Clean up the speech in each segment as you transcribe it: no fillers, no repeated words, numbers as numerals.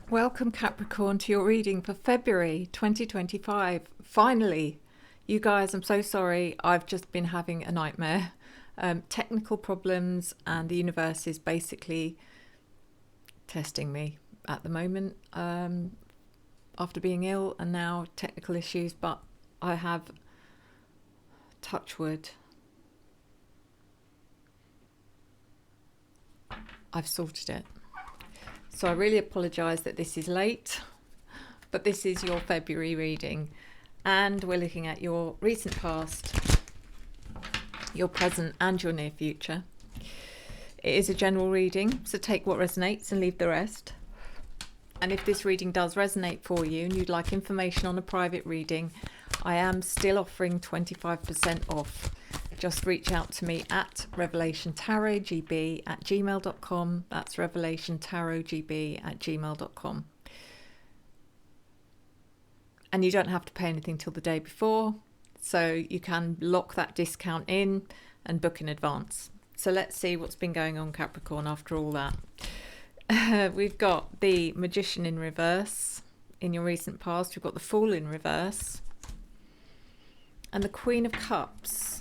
Welcome Capricorn to your reading for February 2025. Finally, you guys, I'm so sorry. I've just been having a nightmare. Technical problems, and the universe is basically testing me at the moment after being ill, and now technical issues, but I have, touch wood, I've sorted it. So I really apologise that this is late, but this is your February reading, and we're looking at your recent past, your present and your near future. It is a general reading, so take what resonates and leave the rest. And if this reading does resonate for you and you'd like information on a private reading, I am still offering 25% off. Just reach out to me at revelationtarotgb@gmail.com. That's revelationtarotgb@gmail.com. And you don't have to pay anything till the day before, so you can lock that discount in and book in advance. So let's see what's been going on, Capricorn, after all that. We've got the Magician in reverse in your recent past. We've got the Fool in reverse and the Queen of Cups.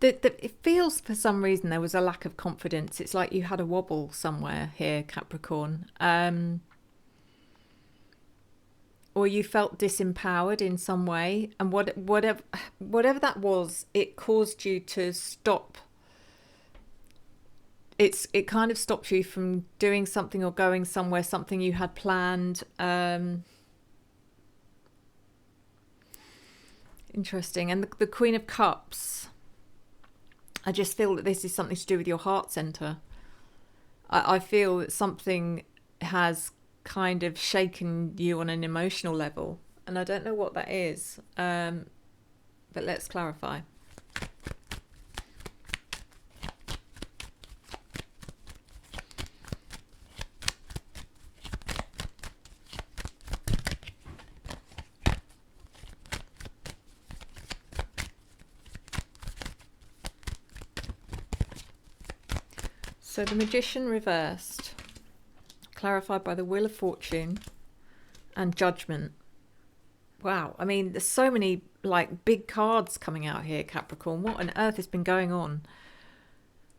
It feels for some reason there was a lack of confidence. It's like you had a wobble somewhere here, Capricorn. Or you felt disempowered in some way. And whatever that was, it caused you to stop. It kind of stopped you from doing something or going somewhere, something you had planned. Interesting. And the Queen of Cups, I just feel that this is something to do with your heart center. I feel that something has kind of shaken you on an emotional level, and I don't know what that is, but let's clarify. So the Magician reversed, clarified by the Wheel of Fortune and Judgment. Wow, I mean, there's so many like big cards coming out here, Capricorn. What on earth has been going on?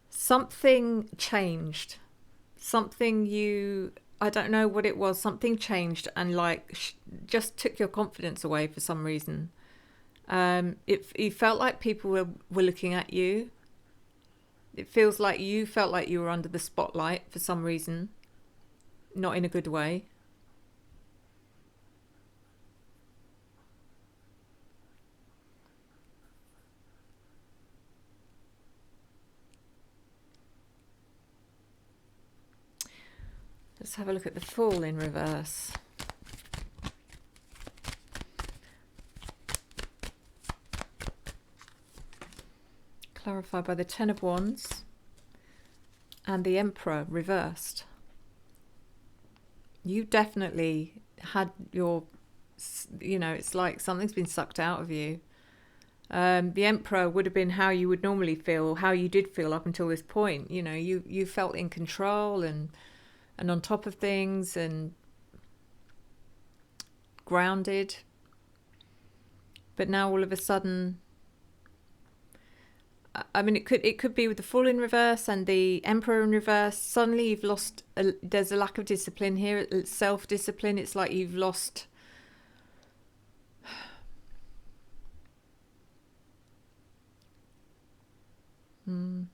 Something changed. I don't know what it was. Something changed and like just took your confidence away for some reason. It felt like people were looking at you. It feels like you felt like you were under the spotlight for some reason, not in a good way. Let's have a look at the Fool in reverse. Clarified by the Ten of Wands and the Emperor reversed. You definitely had your, it's like something's been sucked out of you. The Emperor would have been how you would normally feel, or how you did feel up until this point. You felt in control and on top of things and grounded. But now all of a sudden, I mean, it could be with the Fool in reverse and the Emperor in reverse. Suddenly you've lost, there's a lack of discipline here, self-discipline. It's like you've lost, I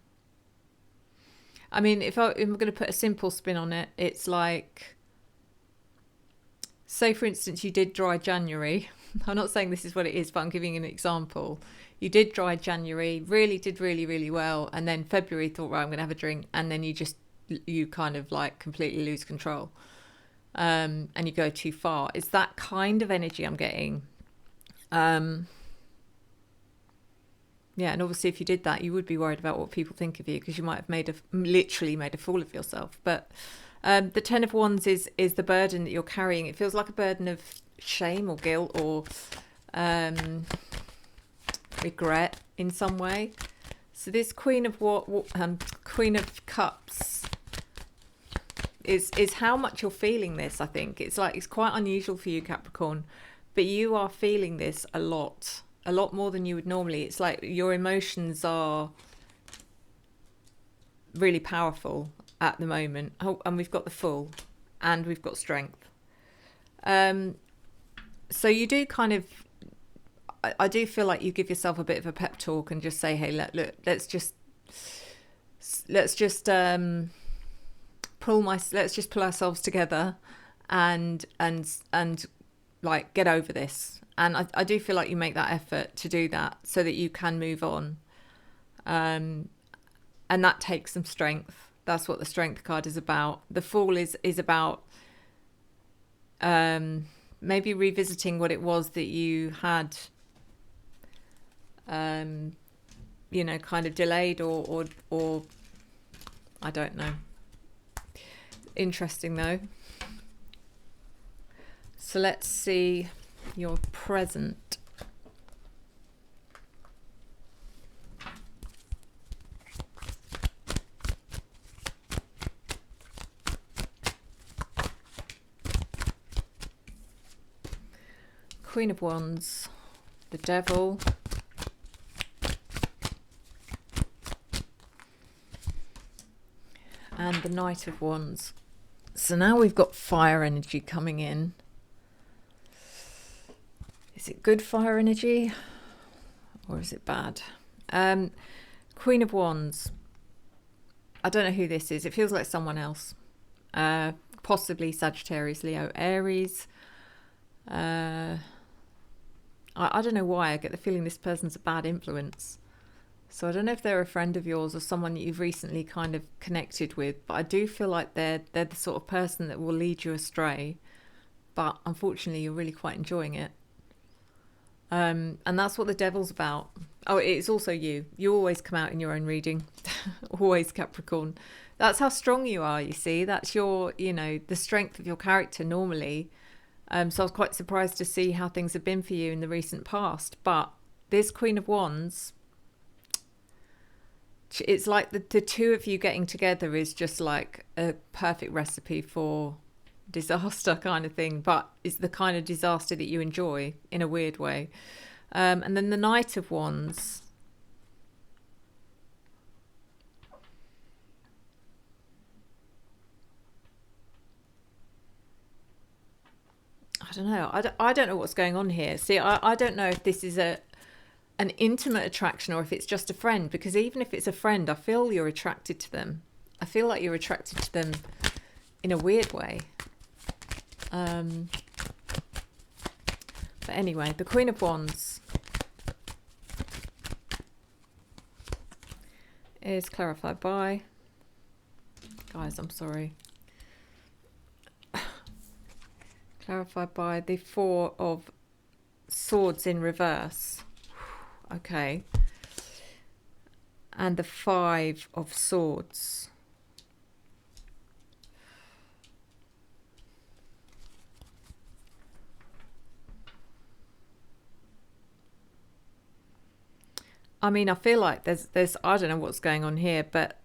mean, if I'm going to put a simple spin on it, it's like, say for instance, you did dry January. I'm not saying this is what it is, but I'm giving an example. You did dry January, did really well, and then February thought, right, I'm going to have a drink, and then you kind of like completely lose control, and you go too far. It's that kind of energy I'm getting. Yeah, and obviously if you did that, you would be worried about what people think of you, because you might have literally made a fool of yourself. But the Ten of Wands is the burden that you're carrying. It feels like a burden of shame or guilt or regret in some way. So this Queen of Cups is how much you're feeling this. I think it's quite unusual for you, Capricorn, but you are feeling this a lot more than you would normally. It's like your emotions are really powerful at the moment. Oh, and we've got the Fool, and we've got Strength. So you do kind of, I do feel like you give yourself a bit of a pep talk and just say, hey, look, let's just pull ourselves together and like get over this. And I do feel like you make that effort to do that so that you can move on. And that takes some strength. That's what the Strength card is about. The Fool is about maybe revisiting what it was that you had, you know, kind of delayed or I don't know. Interesting though. So let's see your present. Queen of Wands, the Devil, and the Knight of Wands. So now we've got fire energy coming in. Is it good fire energy or is it bad? Queen of Wands. I don't know who this is. It feels like someone else. Possibly Sagittarius, Leo, Aries. I don't know why. I get the feeling this person's a bad influence. So I don't know if they're a friend of yours or someone that you've recently kind of connected with, but I do feel like they're the sort of person that will lead you astray. But unfortunately, you're really quite enjoying it. And that's what the Devil's about. Oh, it's also you. You always come out in your own reading. Always, Capricorn. That's how strong you are, you see. That's your, you know, the strength of your character normally. So I was quite surprised to see how things have been for you in the recent past. But this Queen of Wands, it's like the two of you getting together is just like a perfect recipe for disaster kind of thing. But it's the kind of disaster that you enjoy in a weird way. And then the Knight of Wands. I don't know. I don't know what's going on here. See, I don't know if this is an intimate attraction or if it's just a friend. Because even if it's a friend, I feel you're attracted to them. I feel like you're attracted to them in a weird way. But anyway, the Queen of Wands is clarified by... Guys, I'm sorry. Clarified by the Four of Swords in reverse. Okay. And the Five of Swords. I mean, I feel like there's I don't know what's going on here, but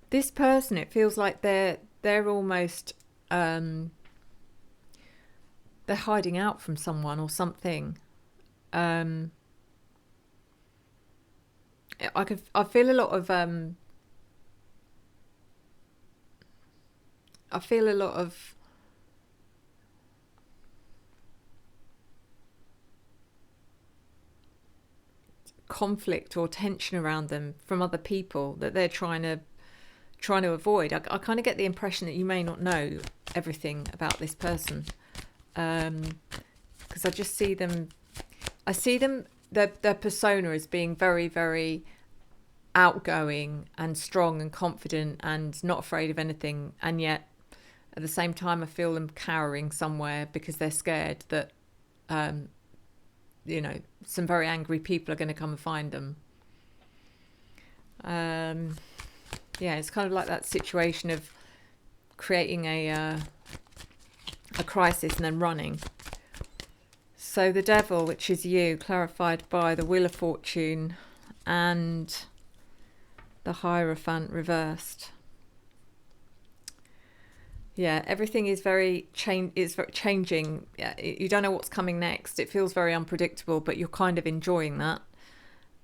this person, it feels like they're almost they're hiding out from someone or something. I feel a lot of conflict or tension around them from other people that they're trying to avoid. I kind of get the impression that you may not know everything about this person, because I just see them, their persona as being very, very outgoing and strong and confident and not afraid of anything, and yet at the same time I feel them cowering somewhere because they're scared that you know, some very angry people are going to come and find them. Yeah, it's kind of like that situation of creating a a crisis and then running. So the Devil, which is you, clarified by the Wheel of Fortune and the Hierophant reversed. Yeah, everything is very changing. Yeah, you don't know what's coming next. It feels very unpredictable, but you're kind of enjoying that.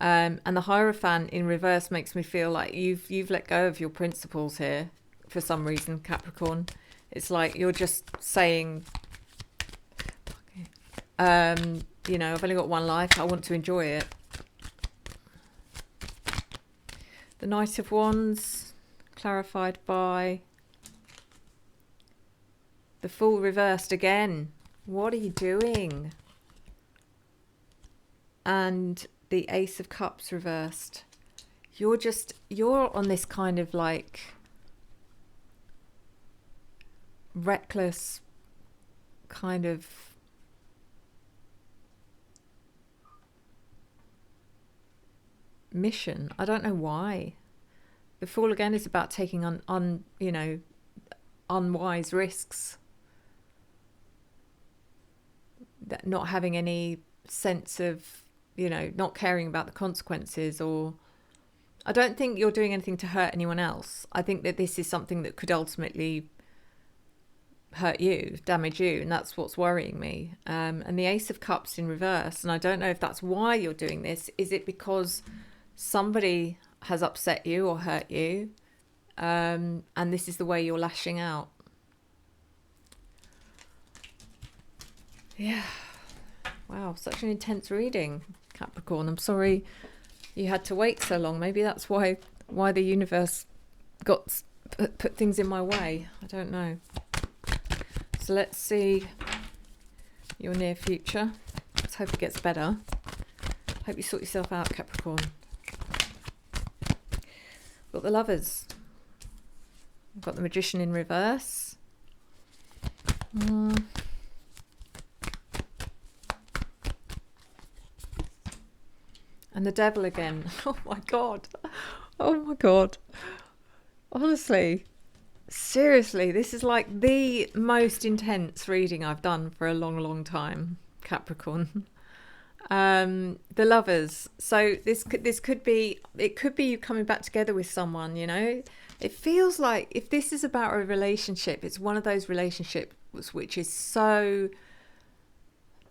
And the Hierophant in reverse makes me feel like you've let go of your principles here for some reason, Capricorn. It's like you're just saying, you know, I've only got one life. I want to enjoy it. The Knight of Wands, clarified by the Fool reversed again. What are you doing? And the Ace of Cups reversed. You're on this kind of like reckless kind of mission. I don't know why. The Fool again is about taking unwise risks. That not having any sense of, you know, not caring about the consequences. Or I don't think you're doing anything to hurt anyone else. I think that this is something that could ultimately hurt you, damage you, and that's what's worrying me. And the Ace of Cups in reverse, and I don't know if that's why you're doing this. Is it because somebody has upset you or hurt you, and this is the way you're lashing out? Yeah. Wow, such an intense reading, Capricorn. I'm sorry you had to wait so long. Maybe that's why the universe put things in my way. I don't know. So let's see your near future. Let's hope it gets better. Hope you sort yourself out, Capricorn. Got the Lovers. I've got the Magician in reverse. And the Devil again. Oh my God. Oh my God. Honestly, seriously, this is like the most intense reading I've done for a long, long time, Capricorn. The Lovers. So this could be you coming back together with someone, you know. It feels like if this is about a relationship, it's one of those relationships which is so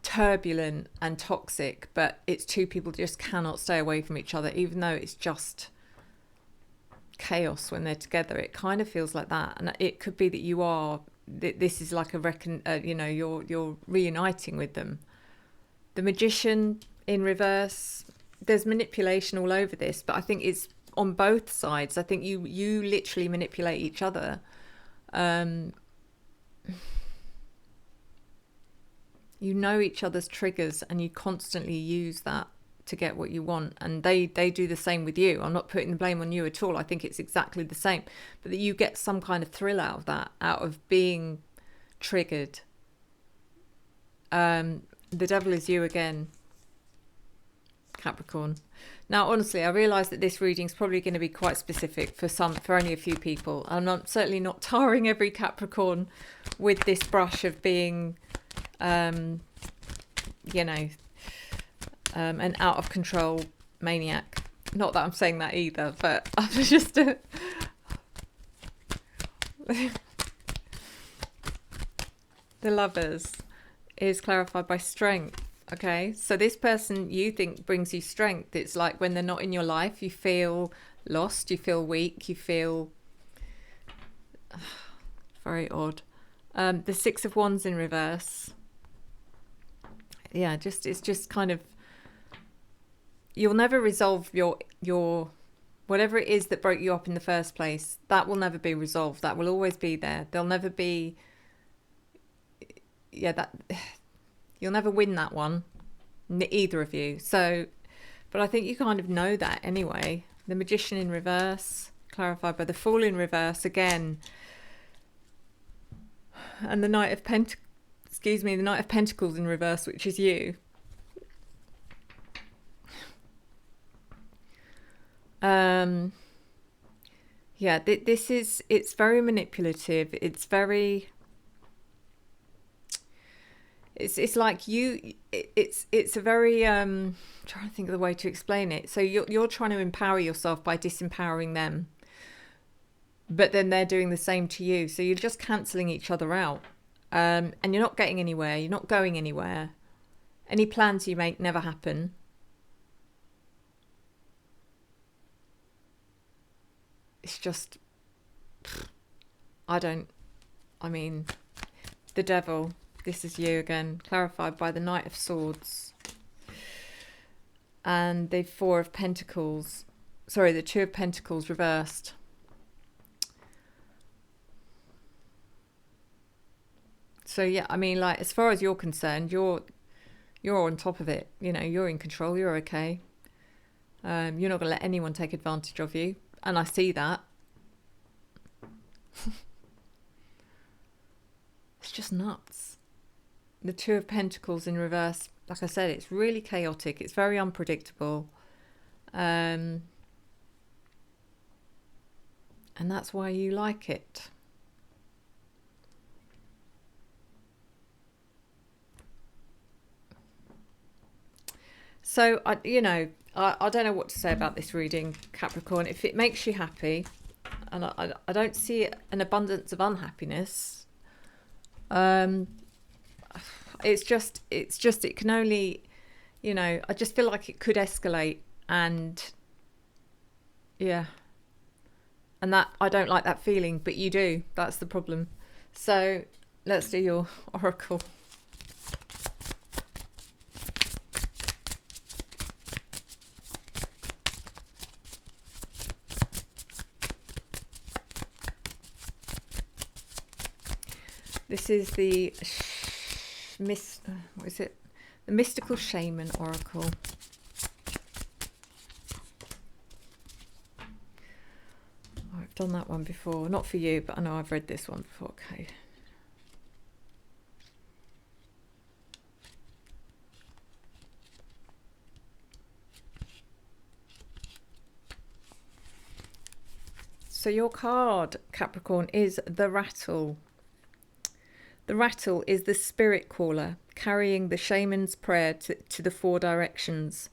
turbulent and toxic, but it's two people just cannot stay away from each other, even though it's just chaos when they're together. It kind of feels like that, and it could be that this is like you're reuniting with them. The Magician in reverse, there's manipulation all over this, but I think it's on both sides. I think you literally manipulate each other. You know each other's triggers and you constantly use that to get what you want, and they do the same with you. I'm not putting the blame on you at all. I think it's exactly the same, but that you get some kind of thrill out of that, out of being triggered. The Devil is you again, Capricorn. Now honestly, I realise that this reading is probably going to be quite specific for only a few people. I'm certainly not tarring every Capricorn with this brush of being an out of control maniac. Not that I'm saying that either, but I'm just the Lovers is clarified by strength. Okay, so this person you think brings you strength. It's like when they're not in your life, you feel lost, you feel weak, you feel very odd. The Six of Wands in reverse. Yeah, it's just kind of, you'll never resolve your whatever it is that broke you up in the first place. That will never be resolved. That will always be there. There'll never be, you'll never win that one, either of you. So, but I think you kind of know that anyway. The Magician in reverse, clarified by the Fool in reverse again, and the Knight of Pentacles in reverse, which is you. It's very manipulative. It's very, It's like it's a very I'm trying to think of the way to explain it. So you're trying to empower yourself by disempowering them, but then they're doing the same to you. So you're just cancelling each other out, and you're not getting anywhere. You're not going anywhere. Any plans you make never happen. It's just, I mean, the devil. This is you again, clarified by the Knight of Swords. And the Four of Pentacles. Sorry, the Two of Pentacles reversed. So yeah, I mean, like, as far as you're concerned, you're on top of it. You know, you're in control. You're okay. You're not going to let anyone take advantage of you. And I see that. It's just nuts. The Two of Pentacles in reverse, like I said, it's really chaotic. It's very unpredictable. And that's why you like it. So, I don't know what to say about this reading, Capricorn. If it makes you happy, and I don't see an abundance of unhappiness, it's just it can only, I just feel like it could escalate, and yeah, and that I don't like that feeling, but you do. That's the problem. So let's do your oracle. This is the what is it? The Mystical Shaman Oracle. Oh, I've done that one before. Not for you, but I know I've read this one before. Okay. So your card, Capricorn, is the Rattle. The rattle is the spirit caller, carrying the shaman's prayer to the four directions.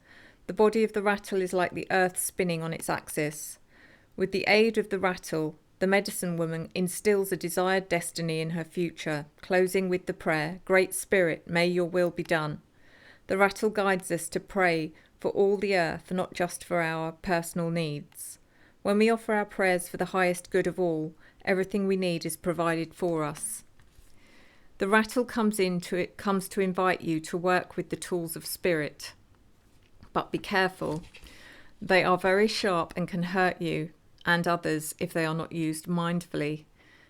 The body of the rattle is like the earth spinning on its axis. With the aid of the rattle, the medicine woman instills a desired destiny in her future, closing with the prayer, "Great Spirit, may your will be done." The rattle guides us to pray for all the earth, not just for our personal needs. When we offer our prayers for the highest good of all, everything we need is provided for us. The rattle comes to invite you to work with the tools of spirit. But be careful. They are very sharp and can hurt you and others if they are not used mindfully.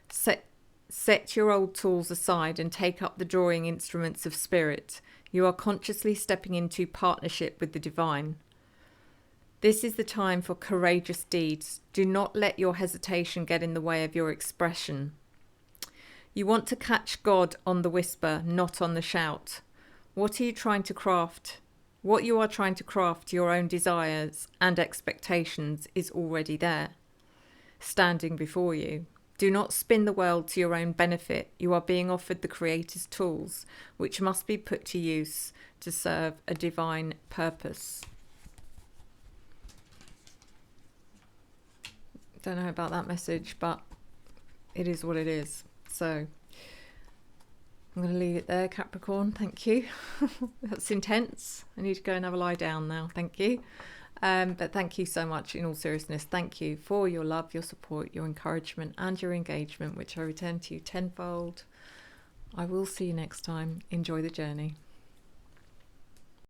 Set your old tools aside and take up the drawing instruments of spirit. You are consciously stepping into partnership with the divine. This is the time for courageous deeds. Do not let your hesitation get in the way of your expression. You want to catch God on the whisper, not on the shout. What are you trying to craft? What you are trying to craft, your own desires and expectations, is already there, standing before you. Do not spin the world to your own benefit. You are being offered the Creator's tools, which must be put to use to serve a divine purpose. Don't know about that message, but it is what it is. So I'm going to leave it there, Capricorn. Thank you. That's intense. I need to go and have a lie down now. Thank you. But thank you so much. In all seriousness, thank you for your love, your support, your encouragement and your engagement, which I return to you tenfold. I will see you next time. Enjoy the journey.